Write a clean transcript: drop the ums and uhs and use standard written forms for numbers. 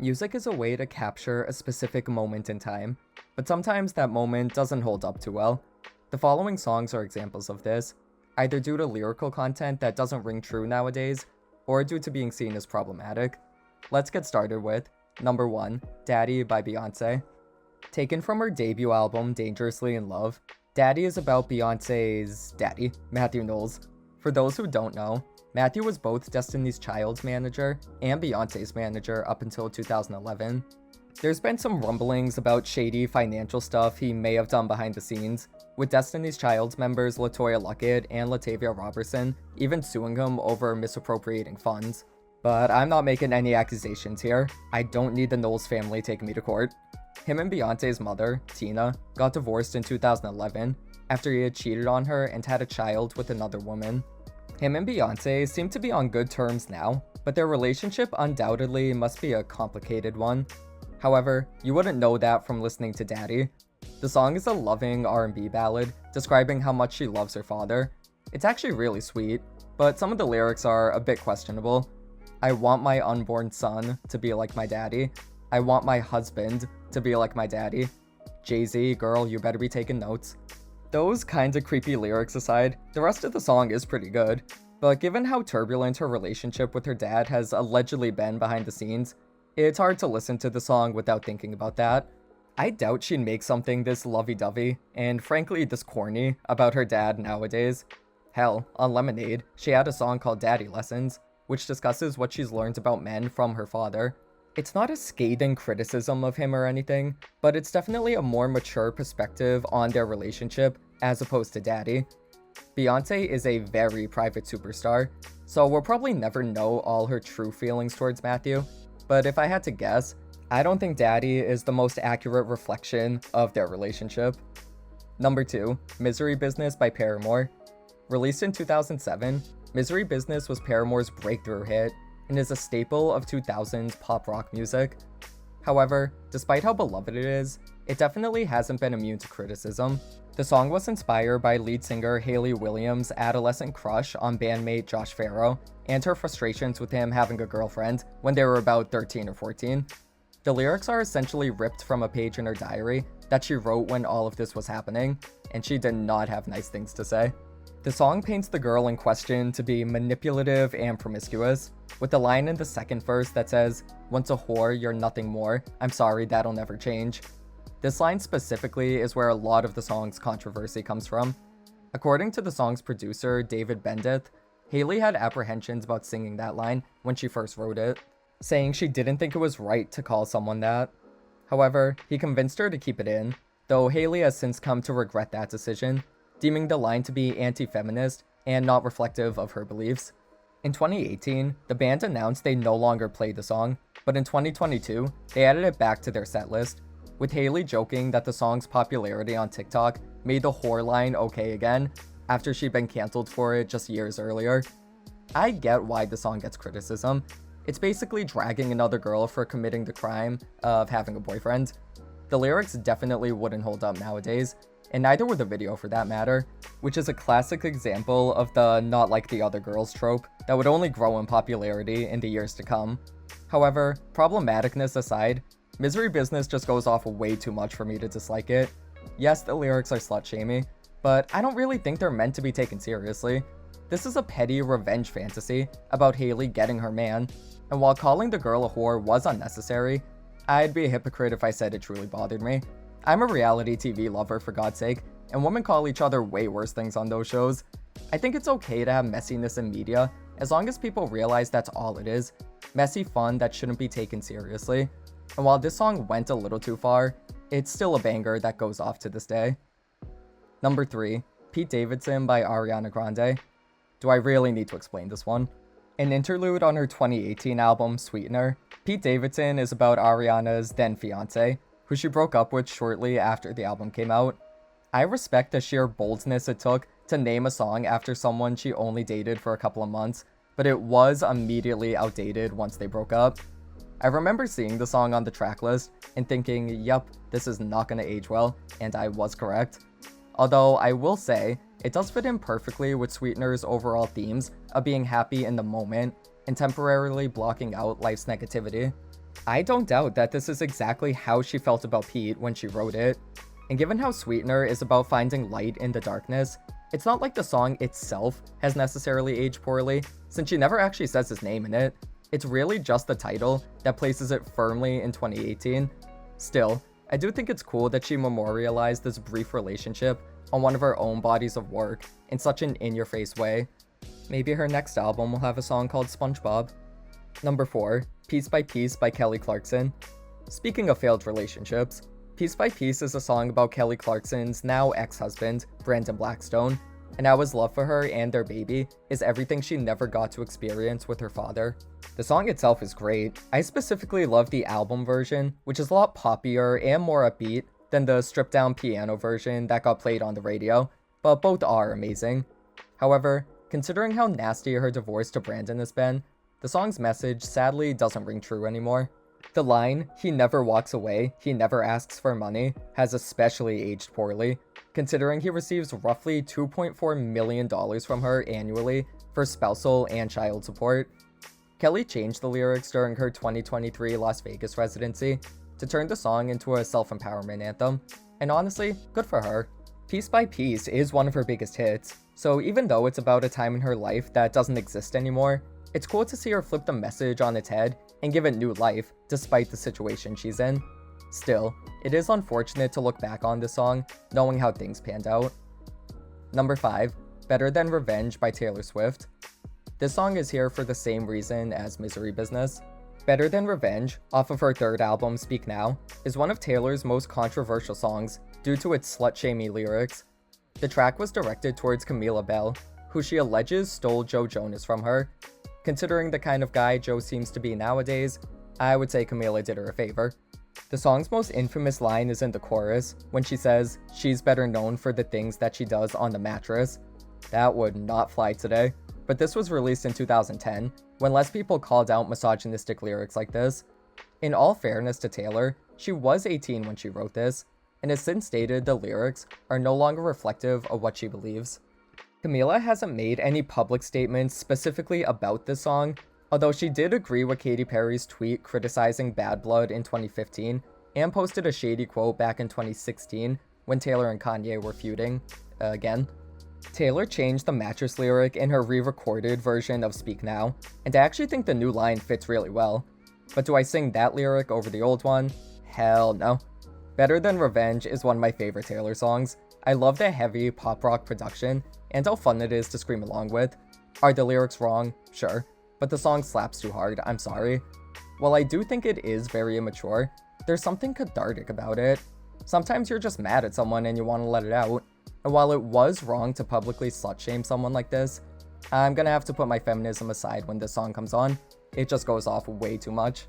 Music is a way to capture a specific moment in time, but sometimes that moment doesn't hold up too well. The following songs are examples of this, either due to lyrical content that doesn't ring true nowadays, or due to being seen as problematic. Let's get started with number 1, Daddy by Beyonce. Taken from her debut album, Dangerously in Love, Daddy is about Beyonce's daddy, Matthew Knowles. For those who don't know, Matthew was both Destiny's Child's manager and Beyonce's manager up until 2011. There's been some rumblings about shady financial stuff he may have done behind the scenes, with Destiny's Child's members LaToya Luckett and Latavia Robertson even suing him over misappropriating funds. But I'm not making any accusations here. I don't need the Knowles family taking me to court. Him and Beyonce's mother, Tina, got divorced in 2011 after he had cheated on her and had a child with another woman. Him and Beyonce seem to be on good terms now, but their relationship undoubtedly must be a complicated one. However, you wouldn't know that from listening to Daddy. The song is a loving R&B ballad describing how much she loves her father. It's actually really sweet, but some of the lyrics are a bit questionable. I want my unborn son to be like my daddy. I want my husband to be like my daddy. Jay-Z, girl, you better be taking notes. Those kinds of creepy lyrics aside, the rest of the song is pretty good, but given how turbulent her relationship with her dad has allegedly been behind the scenes, it's hard to listen to the song without thinking about that. I doubt she'd make something this lovey-dovey, and frankly this corny, about her dad nowadays. Hell, on Lemonade, she had a song called Daddy Lessons, which discusses what she's learned about men from her father. It's not a scathing criticism of him or anything, but it's definitely a more mature perspective on their relationship as opposed to Daddy. Beyonce is a very private superstar, so we'll probably never know all her true feelings towards Matthew, but if I had to guess, I don't think Daddy is the most accurate reflection of their relationship. Number 2, Misery Business by Paramore. Released in 2007, Misery Business was Paramore's breakthrough hit and is a staple of 2000s pop rock music. However, despite how beloved it is, it definitely hasn't been immune to criticism. The song was inspired by lead singer Hayley Williams' adolescent crush on bandmate Josh Farro, and her frustrations with him having a girlfriend when they were about 13 or 14. The lyrics are essentially ripped from a page in her diary that she wrote when all of this was happening, and she did not have nice things to say. The song paints the girl in question to be manipulative and promiscuous, with a line in the second verse that says, "Once a whore, you're nothing more. I'm sorry, that'll never change." This line specifically is where a lot of the song's controversy comes from. According to the song's producer, David Bendeth, Hayley had apprehensions about singing that line when she first wrote it, saying she didn't think it was right to call someone that. However, he convinced her to keep it in, though Hayley has since come to regret that decision, deeming the line to be anti-feminist and not reflective of her beliefs. In 2018, the band announced they no longer played the song, but in 2022, they added it back to their setlist, with Hayley joking that the song's popularity on TikTok made the whore line okay again, after she'd been cancelled for it just years earlier. I get why the song gets criticism. It's basically dragging another girl for committing the crime of having a boyfriend. The lyrics definitely wouldn't hold up nowadays, and neither would the video for that matter, which is a classic example of the not like the other girls trope that would only grow in popularity in the years to come. However, problematicness aside, Misery Business just goes off way too much for me to dislike it. Yes, the lyrics are slut-shamey, but I don't really think they're meant to be taken seriously. This is a petty revenge fantasy about Hayley getting her man, and while calling the girl a whore was unnecessary, I'd be a hypocrite if I said it truly bothered me. I'm a reality TV lover for God's sake, and women call each other way worse things on those shows. I think it's okay to have messiness in media, as long as people realize that's all it is, messy fun that shouldn't be taken seriously. And while this song went a little too far, it's still a banger that goes off to this day. Number 3, Pete Davidson by Ariana Grande. Do I really need to explain this one? An interlude on her 2018 album Sweetener, Pete Davidson is about Ariana's then fiancé, who she broke up with shortly after the album came out. I respect the sheer boldness it took to name a song after someone she only dated for a couple of months, but it was immediately outdated once they broke up. I remember seeing the song on the track list and thinking, yup, this is not gonna age well, and I was correct. Although I will say, it does fit in perfectly with Sweetener's overall themes of being happy in the moment and temporarily blocking out life's negativity. I don't doubt that this is exactly how she felt about Pete when she wrote it. And given how Sweetener is about finding light in the darkness, it's not like the song itself has necessarily aged poorly, since she never actually says his name in it. It's really just the title that places it firmly in 2018. Still, I do think it's cool that she memorialized this brief relationship on one of her own bodies of work in such an in-your-face way. Maybe her next album will have a song called SpongeBob. Number 4, Piece by Piece by Kelly Clarkson. Speaking of failed relationships, Piece by Piece is a song about Kelly Clarkson's now ex-husband, Brandon Blackstone, and how his love for her and their baby is everything she never got to experience with her father. The song itself is great. I specifically love the album version, which is a lot poppier and more upbeat than the stripped-down piano version that got played on the radio, but both are amazing. However, considering how nasty her divorce to Brandon has been, the song's message sadly doesn't ring true anymore. The line, "He never walks away, he never asks for money," has especially aged poorly, considering he receives roughly $2.4 million from her annually for spousal and child support. Kelly changed the lyrics during her 2023 Las Vegas residency to turn the song into a self-empowerment anthem, and honestly, good for her. Piece by Piece is one of her biggest hits, so even though it's about a time in her life that doesn't exist anymore, it's cool to see her flip the message on its head and give it new life, despite the situation she's in. Still, it is unfortunate to look back on this song, knowing how things panned out. Number 5, Better Than Revenge by Taylor Swift. This song is here for the same reason as Misery Business. Better Than Revenge, off of her third album, Speak Now, is one of Taylor's most controversial songs due to its slut-shamey lyrics. The track was directed towards Camila Bell, who she alleges stole Joe Jonas from her. Considering the kind of guy Joe seems to be nowadays, I would say Camila did her a favor. The song's most infamous line is in the chorus, when she says she's better known for the things that she does on the mattress. That would not fly today, but this was released in 2010, when less people called out misogynistic lyrics like this. In all fairness to Taylor, she was 18 when she wrote this, and has since stated the lyrics are no longer reflective of what she believes. Camila hasn't made any public statements specifically about this song, although she did agree with Katy Perry's tweet criticizing Bad Blood in 2015, and posted a shady quote back in 2016 when Taylor and Kanye were feuding again. Taylor changed the mattress lyric in her re-recorded version of Speak Now, and I actually think the new line fits really well. But do I sing that lyric over the old one? Hell no. Better Than Revenge is one of my favorite Taylor songs. I love the heavy pop rock production, and how fun it is to scream along with. Are the lyrics wrong? Sure. But the song slaps too hard, I'm sorry. While I do think it is very immature, there's something cathartic about it. Sometimes you're just mad at someone and you want to let it out. And while it was wrong to publicly slut-shame someone like this, I'm gonna have to put my feminism aside when this song comes on. It just goes off way too much.